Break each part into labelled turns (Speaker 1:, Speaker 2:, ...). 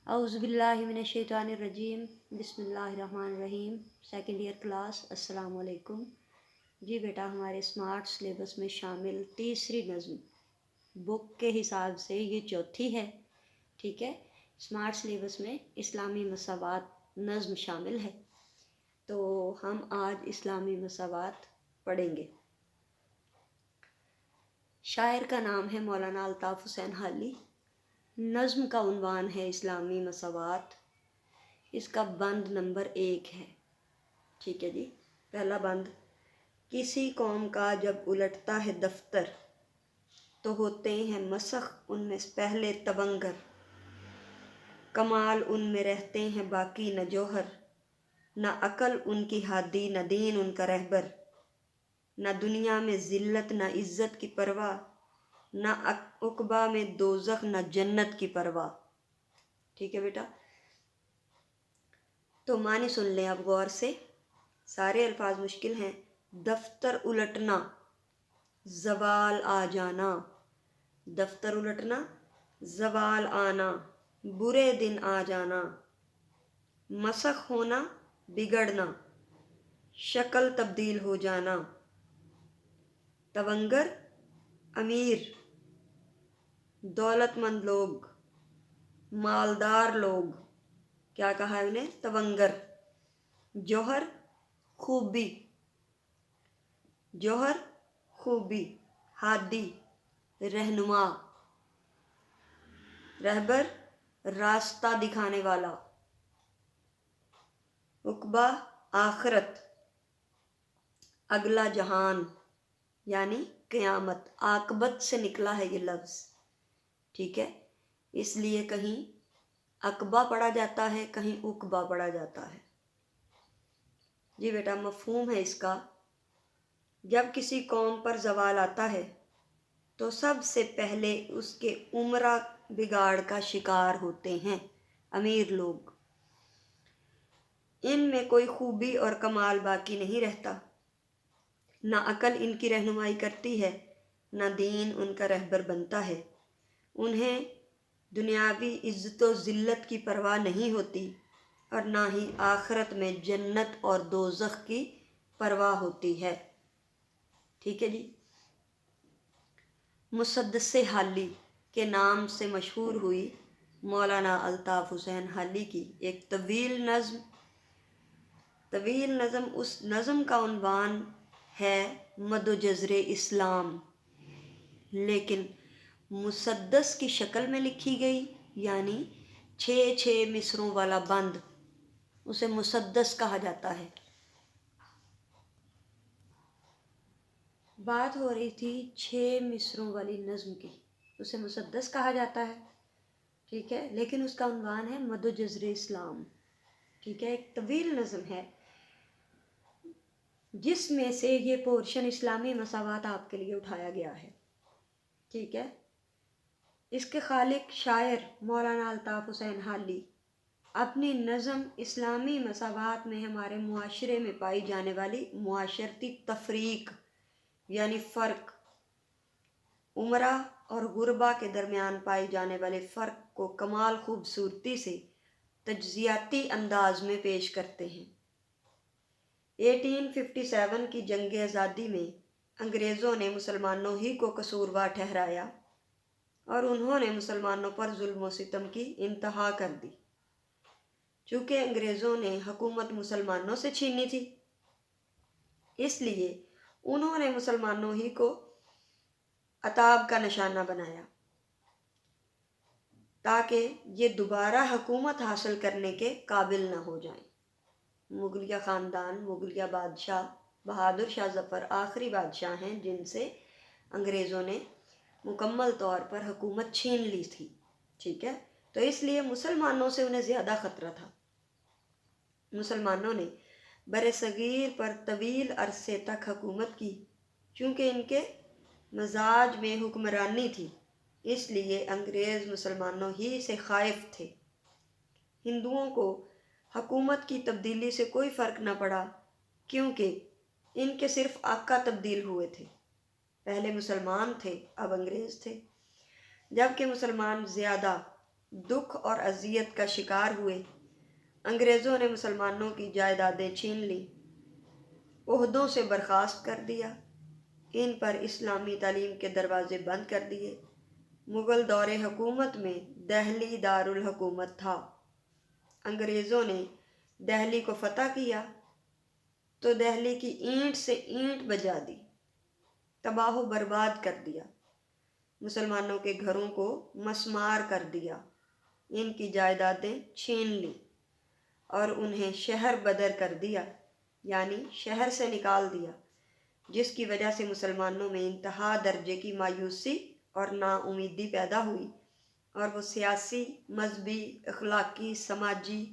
Speaker 1: اعوذ باللہ من الشیطان الرجیم، بسم اللہ الرحمن الرحیم۔ سیکنڈ ایئر کلاس، السلام علیکم۔ جی بیٹا، ہمارے اسمارٹ سلیبس میں شامل تیسری نظم بک کے حساب سے یہ چوتھی ہے، ٹھیک ہے۔ اسمارٹ سلیبس میں اسلامی مساوات نظم شامل ہے، تو ہم آج اسلامی مساوات پڑھیں گے۔ شاعر کا نام ہے مولانا الطاف حسین حالی۔ نظم کا عنوان ہے اسلامی مساوات۔ اس کا بند نمبر 1 ہے، ٹھیک ہے جی۔ پہلا بند: کسی قوم کا جب الٹتا ہے دفتر، تو ہوتے ہیں مسخ ان میں پہلے تبنگر، کمال ان میں رہتے ہیں باقی نہ جوہر، نہ عقل ان کی ہادی نہ دین ان کا رہبر، نہ دنیا میں ذلت نہ عزت کی پرواہ، نہ عقبہ میں دوزخ نہ جنت کی پرواہ، ٹھیک ہے بیٹا۔ تو معنی سن لیں اب غور سے، سارے الفاظ مشکل ہیں۔ دفتر الٹنا، زوال آ جانا، دفتر الٹنا، زوال آنا، برے دن آ جانا، مسخ ہونا، بگڑنا، شکل تبدیل ہو جانا، تبنگر امیر، دولت مند لوگ، مالدار لوگ، کیا کہا ہے انہیں؟ تبنگر۔ جوہر خوبی، جوہر خوبی، ہادی رہنما، رہبر راستہ دکھانے والا، عقبہ آخرت، اگلا جہان یعنی قیامت، عاقبت سے نکلا ہے یہ لفظ، ٹھیک ہے۔ اس لیے کہیں عقبہ پڑھا جاتا ہے، کہیں عقبہ پڑھا جاتا ہے۔ جی بیٹا، مفہوم ہے اس کا: جب کسی قوم پر زوال آتا ہے تو سب سے پہلے اس کے امرا بگاڑ کا شکار ہوتے ہیں، امیر لوگ۔ ان میں کوئی خوبی اور کمال باقی نہیں رہتا، نہ عقل ان کی رہنمائی کرتی ہے، نہ دین ان کا رہبر بنتا ہے۔ انہیں دنیاوی عزت و ذلت کی پرواہ نہیں ہوتی، اور نہ ہی آخرت میں جنت اور دوزخ کی پرواہ ہوتی ہے، ٹھیک ہے جی۔ مسدس حالی کے نام سے مشہور ہوئی مولانا الطاف حسین حالی کی ایک طویل نظم اس نظم کا عنوان ہے مد و جزر اسلام، لیکن مسدس کی شکل میں لکھی گئی، یعنی 6 مصروں والا بند، اسے مسدس کہا جاتا ہے۔ بات ہو رہی تھی 6 مصروں والی نظم کی، اسے مسدس کہا جاتا ہے، ٹھیک ہے، لیکن اس کا عنوان ہے مد و جزر اسلام، ٹھیک ہے۔ ایک طویل نظم ہے جس میں سے یہ پورشن اسلامی مساوات آپ کے لیے اٹھایا گیا ہے، ٹھیک ہے۔ اس کے خالق شاعر مولانا الطاف حسین حالی اپنی نظم اسلامی مساوات میں ہمارے معاشرے میں پائی جانے والی معاشرتی تفریق یعنی فرق، امرا اور غربا کے درمیان پائے جانے والے فرق کو کمال خوبصورتی سے تجزیاتی انداز میں پیش کرتے ہیں۔ 1857 کی جنگ آزادی میں انگریزوں نے مسلمانوں ہی کو قصوروار ٹھہرایا اور انہوں نے مسلمانوں پر ظلم و ستم کی انتہا کر دی۔ چونکہ انگریزوں نے حکومت مسلمانوں سے چھینی تھی، اس لیے انہوں نے مسلمانوں ہی کو عتاب کا نشانہ بنایا تاکہ یہ دوبارہ حکومت حاصل کرنے کے قابل نہ ہو جائیں۔ مغلیہ خاندان، مغلیہ بادشاہ بہادر شاہ ظفر آخری بادشاہ ہیں جن سے انگریزوں نے مکمل طور پر حکومت چھین لی تھی، ٹھیک ہے۔ تو اس لیے مسلمانوں سے انہیں زیادہ خطرہ تھا۔ مسلمانوں نے برصغیر پر طویل عرصے تک حکومت کی، چونکہ ان کے مزاج میں حکمرانی تھی، اس لیے انگریز مسلمانوں ہی سے خائف تھے۔ ہندوؤں کو حکومت کی تبدیلی سے کوئی فرق نہ پڑا، کیونکہ ان کے صرف آقا تبدیل ہوئے تھے، پہلے مسلمان تھے اب انگریز تھے۔ جبکہ مسلمان زیادہ دکھ اور اذیت کا شکار ہوئے۔ انگریزوں نے مسلمانوں کی جائیدادیں چھین لیں، عہدوں سے برخاست کر دیا، ان پر اسلامی تعلیم کے دروازے بند کر دیے۔ مغل دور حکومت میں دہلی دارالحکومت تھا۔ انگریزوں نے دہلی کو فتح کیا تو دہلی کی اینٹ سے اینٹ بجا دی، تباہ و برباد کر دیا، مسلمانوں کے گھروں کو مسمار کر دیا، ان کی جائیدادیں چھین لیں اور انہیں شہر بدر کر دیا، یعنی شہر سے نکال دیا، جس کی وجہ سے مسلمانوں میں انتہا درجے کی مایوسی اور نا امیدی پیدا ہوئی اور وہ سیاسی، مذہبی، اخلاقی، سماجی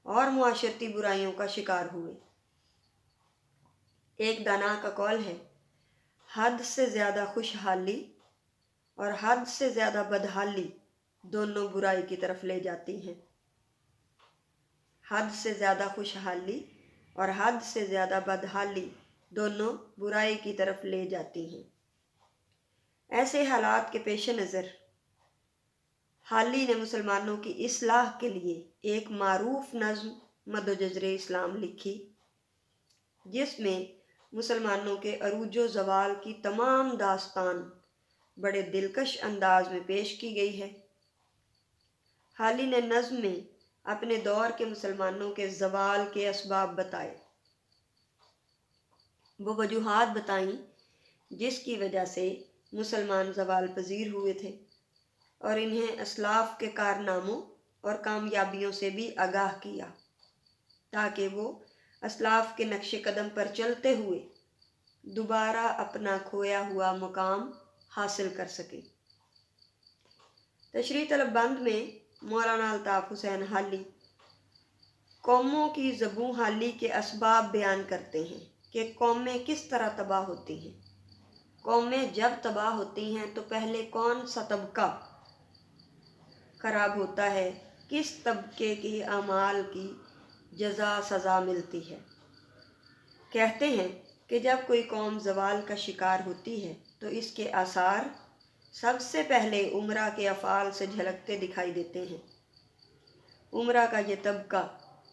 Speaker 1: اور معاشرتی برائیوں کا شکار ہوئے۔ ایک دانا کا قول ہے، حد سے زیادہ خوشحالی اور حد سے زیادہ بدحالی دونوں برائی کی طرف لے جاتی ہیں۔ حد سے زیادہ خوشحالی اور حد سے زیادہ بدحالی دونوں برائی کی طرف لے جاتی ہیں۔ ایسے حالات کے پیش نظر حالی نے مسلمانوں کی اصلاح کے لیے ایک معروف نظم مدوجزر اسلام لکھی، جس میں مسلمانوں کے عروج و زوال کی تمام داستان بڑے دلکش انداز میں پیش کی گئی ہے۔ حالی نے نظم میں اپنے دور کے مسلمانوں کے زوال کے اسباب بتائے، وہ وجوہات بتائیں جس کی وجہ سے مسلمان زوال پذیر ہوئے تھے، اور انہیں اسلاف کے کارناموں اور کامیابیوں سے بھی آگاہ کیا تاکہ وہ اسلاف کے نقش قدم پر چلتے ہوئے دوبارہ اپنا کھویا ہوا مقام حاصل کر سکیں۔ تشریح طلب بند میں مولانا الطاف حسین حالی قوموں کی زبوں حالی کے اسباب بیان کرتے ہیں کہ قومیں کس طرح تباہ ہوتی ہیں۔ قومیں جب تباہ ہوتی ہیں تو پہلے کون سا طبقہ خراب ہوتا ہے، کس طبقے کی اعمال کی جزا سزا ملتی ہے۔ کہتے ہیں کہ جب کوئی قوم زوال کا شکار ہوتی ہے تو اس کے آثار سب سے پہلے امرا کے افعال سے جھلکتے دکھائی دیتے ہیں۔ امرا کا یہ طبقہ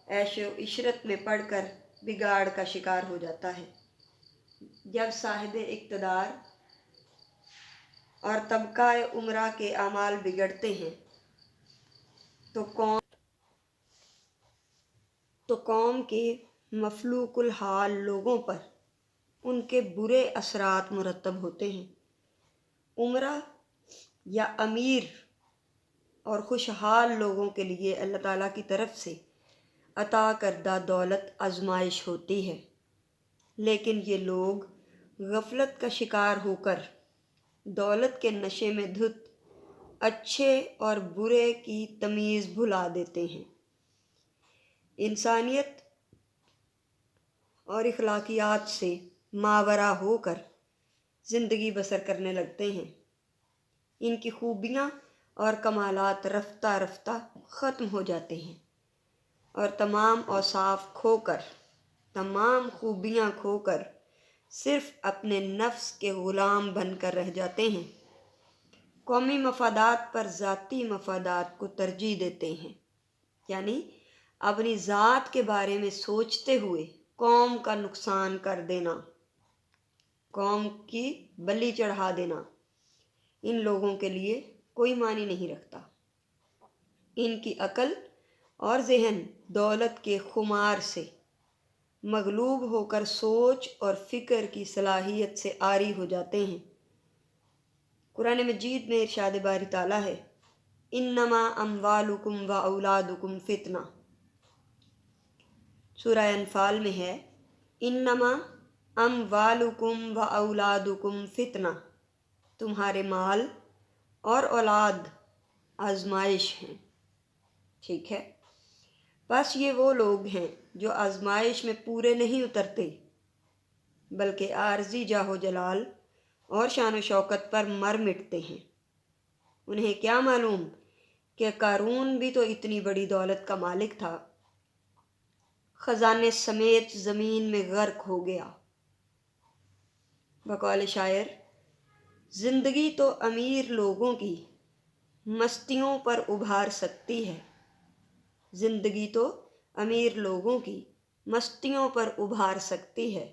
Speaker 1: عیش و عشرت میں پڑ کر بگاڑ کا شکار ہو جاتا ہے۔ جب صاحب اقتدار اور طبقہ امرا کے اعمال بگڑتے ہیں تو قوم کے مفلوق الحال لوگوں پر ان کے برے اثرات مرتب ہوتے ہیں۔ امرا یا امیر اور خوشحال لوگوں کے لیے اللہ تعالیٰ کی طرف سے عطا کردہ دولت آزمائش ہوتی ہے، لیکن یہ لوگ غفلت کا شکار ہو کر دولت کے نشے میں دھت اچھے اور برے کی تمیز بھلا دیتے ہیں، انسانیت اور اخلاقیات سے ماورا ہو کر زندگی بسر کرنے لگتے ہیں۔ ان کی خوبیاں اور کمالات رفتہ رفتہ ختم ہو جاتے ہیں اور تمام اوصاف کھو کر، تمام خوبیاں کھو کر صرف اپنے نفس کے غلام بن کر رہ جاتے ہیں۔ قومی مفادات پر ذاتی مفادات کو ترجیح دیتے ہیں، یعنی اپنی ذات کے بارے میں سوچتے ہوئے قوم کا نقصان کر دینا، قوم کی بلی چڑھا دینا ان لوگوں کے لیے کوئی معنی نہیں رکھتا۔ ان کی عقل اور ذہن دولت کے خمار سے مغلوب ہو کر سوچ اور فکر کی صلاحیت سے عاری ہو جاتے ہیں۔ قرآن مجید میں ارشاد باری تعالیٰ ہے، انما اموالکم و اولادکم فتنہ۔ سورہ انفال میں ہے، انما اموالکم و اولادکم فتنہ، تمہارے مال اور اولاد آزمائش ہیں۔ ٹھیک ہے، بس یہ وہ لوگ ہیں جو آزمائش میں پورے نہیں اترتے بلکہ عارضی جاہ و جلال اور شان و شوکت پر مر مٹتے ہیں۔ انہیں کیا معلوم کہ قارون بھی تو اتنی بڑی دولت کا مالک تھا، خزانے سمیت زمین میں غرق ہو گیا۔ بقول شاعر، زندگی تو امیر لوگوں کی مستیوں پر ابھار سکتی ہے۔ زندگی تو امیر لوگوں کی مستیوں پر ابھار سکتی ہے،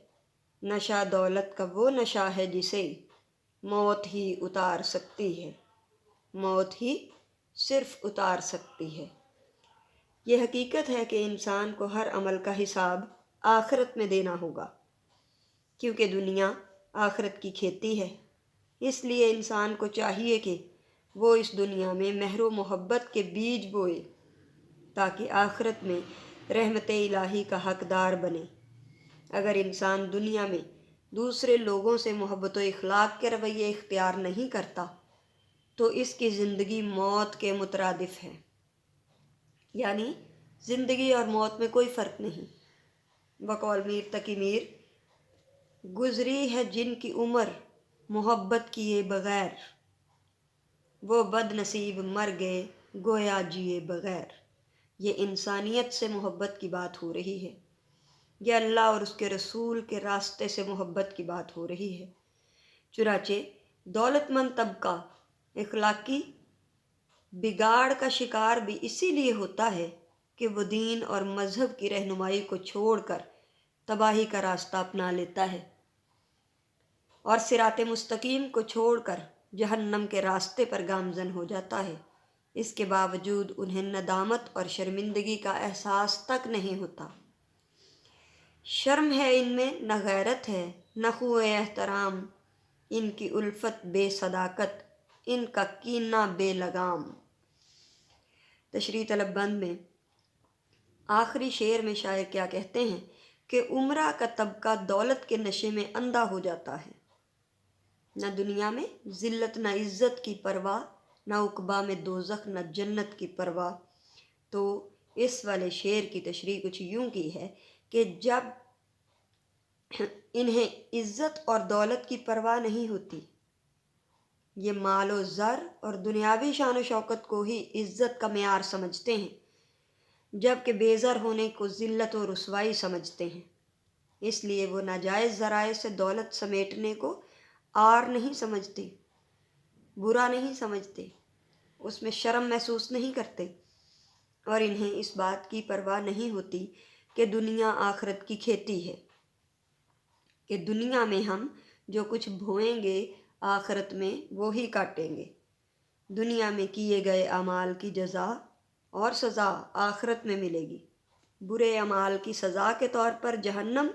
Speaker 1: نشہ دولت کا وہ نشہ ہے جسے موت ہی اتار سکتی ہے، موت ہی صرف اتار سکتی ہے۔ یہ حقیقت ہے کہ انسان کو ہر عمل کا حساب آخرت میں دینا ہوگا، کیونکہ دنیا آخرت کی کھیتی ہے۔ اس لیے انسان کو چاہیے کہ وہ اس دنیا میں مہر و محبت کے بیج بوئے تاکہ آخرت میں رحمت الہی کا حقدار بنے۔ اگر انسان دنیا میں دوسرے لوگوں سے محبت و اخلاق کے رویے اختیار نہیں کرتا تو اس کی زندگی موت کے مترادف ہے، یعنی زندگی اور موت میں کوئی فرق نہیں۔ بقول میر تقی میر، گزری ہے جن کی عمر محبت کیے بغیر، وہ بد نصیب مر گئے گویا جیے بغیر۔ یہ انسانیت سے محبت کی بات ہو رہی ہے، یہ اللہ اور اس کے رسول کے راستے سے محبت کی بات ہو رہی ہے۔ چنانچہ دولت مند طبقہ اخلاقی بگاڑ کا شکار بھی اسی لیے ہوتا ہے کہ وہ دین اور مذہب کی رہنمائی کو چھوڑ کر تباہی کا راستہ اپنا لیتا ہے اور صراط مستقیم کو چھوڑ کر جہنم کے راستے پر گامزن ہو جاتا ہے۔ اس کے باوجود انہیں ندامت اور شرمندگی کا احساس تک نہیں ہوتا۔ شرم ہے ان میں نہ غیرت ہے نہ خو احترام، ان کی الفت بے صداقت، ان کا کینہ بے لگام۔ تشریح طلب بند میں آخری شعر میں شاعر کیا کہتے ہیں کہ عمرہ کا طبقہ دولت کے نشے میں اندھا ہو جاتا ہے، نہ دنیا میں ذلت نہ عزت کی پرواہ، نہ عقبیٰ میں دوزخ نہ جنت کی پرواہ۔ تو اس والے شعر کی تشریح کچھ یوں کی ہے کہ جب انہیں عزت اور دولت کی پرواہ نہیں ہوتی، یہ مال و زر اور دنیاوی شان و شوکت کو ہی عزت کا معیار سمجھتے ہیں، جبکہ بے زر ہونے کو ذلت و رسوائی سمجھتے ہیں۔ اس لیے وہ ناجائز ذرائع سے دولت سمیٹنے کو عار نہیں سمجھتے، برا نہیں سمجھتے، اس میں شرم محسوس نہیں کرتے، اور انہیں اس بات کی پرواہ نہیں ہوتی کہ دنیا آخرت کی کھیتی ہے، کہ دنیا میں ہم جو کچھ بوئیں گے آخرت میں وہی کاٹیں گے۔ دنیا میں کیے گئے اعمال کی جزا اور سزا آخرت میں ملے گی۔ برے اعمال کی سزا کے طور پر جہنم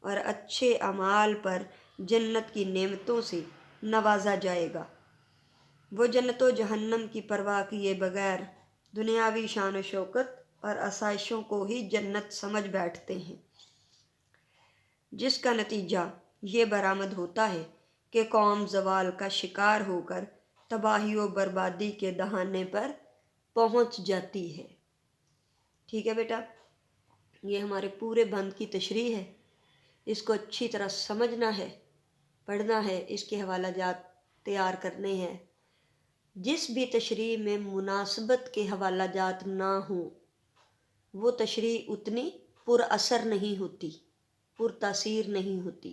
Speaker 1: اور اچھے اعمال پر جنت کی نعمتوں سے نوازا جائے گا۔ وہ جنت و جہنم کی پرواہ کیے بغیر دنیاوی شان و شوکت اور آسائشوں کو ہی جنت سمجھ بیٹھتے ہیں، جس کا نتیجہ یہ برآمد ہوتا ہے کہ قوم زوال کا شکار ہو کر تباہی و بربادی کے دہانے پر پہنچ جاتی ہے۔ ٹھیک ہے بیٹا، یہ ہمارے پورے بند کی تشریح ہے، اس کو اچھی طرح سمجھنا ہے، پڑھنا ہے، اس کے حوالہ جات تیار کرنے ہیں۔ جس بھی تشریح میں مناسبت کے حوالہ جات نہ ہوں وہ تشریح اتنی پر اثر نہیں ہوتی، پر تاثیر نہیں ہوتی،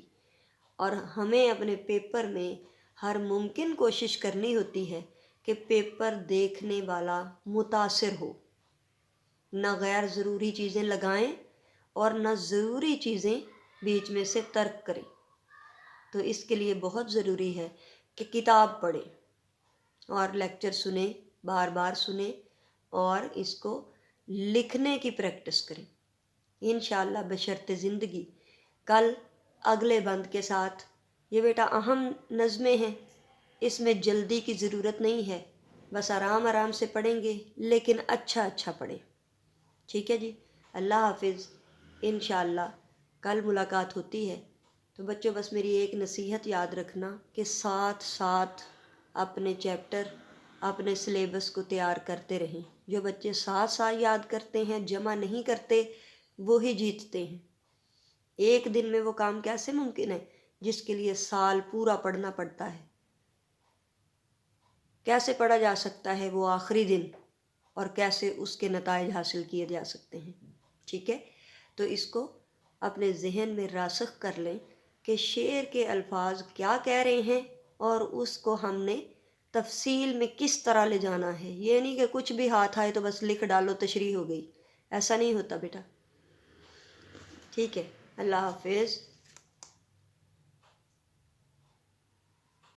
Speaker 1: اور ہمیں اپنے پیپر میں ہر ممکن کوشش کرنی ہوتی ہے کہ پیپر دیکھنے والا متاثر ہو، نہ غیر ضروری چیزیں لگائیں اور نہ ضروری چیزیں بیچ میں سے ترک کریں۔ تو اس کے لیے بہت ضروری ہے کہ کتاب پڑھیں اور لیکچر سنیں، بار بار سنیں اور اس کو لکھنے کی پریکٹس کریں۔ انشاءاللہ بشرط زندگی کل اگلے بند کے ساتھ۔ یہ بیٹا اہم نظمیں ہیں، اس میں جلدی کی ضرورت نہیں ہے، بس آرام آرام سے پڑھیں گے لیکن اچھا اچھا پڑھیں۔ ٹھیک ہے جی، اللہ حافظ، انشاءاللہ کل ملاقات ہوتی ہے۔ تو بچوں بس میری ایک نصیحت یاد رکھنا کہ ساتھ ساتھ اپنے چیپٹر اپنے سلیبس کو تیار کرتے رہیں۔ جو بچے ساتھ ساتھ یاد کرتے ہیں، جمع نہیں کرتے، وہی جیتتے ہیں۔ ایک دن میں وہ کام کیسے ممکن ہے جس کے لیے سال پورا پڑھنا پڑتا ہے؟ کیسے پڑھا جا سکتا ہے وہ آخری دن، اور کیسے اس کے نتائج حاصل کیے جا سکتے ہیں؟ ٹھیک ہے، تو اس کو اپنے ذہن میں راسخ کر لیں کہ شعر کے الفاظ کیا کہہ رہے ہیں اور اس کو ہم نے تفصیل میں کس طرح لے جانا ہے، یہ نہیں کہ کچھ بھی ہاتھ آئے تو بس لکھ ڈالو تشریح ہو گئی، ایسا نہیں ہوتا بیٹا. ٹھیک ہے، اللہ حافظ.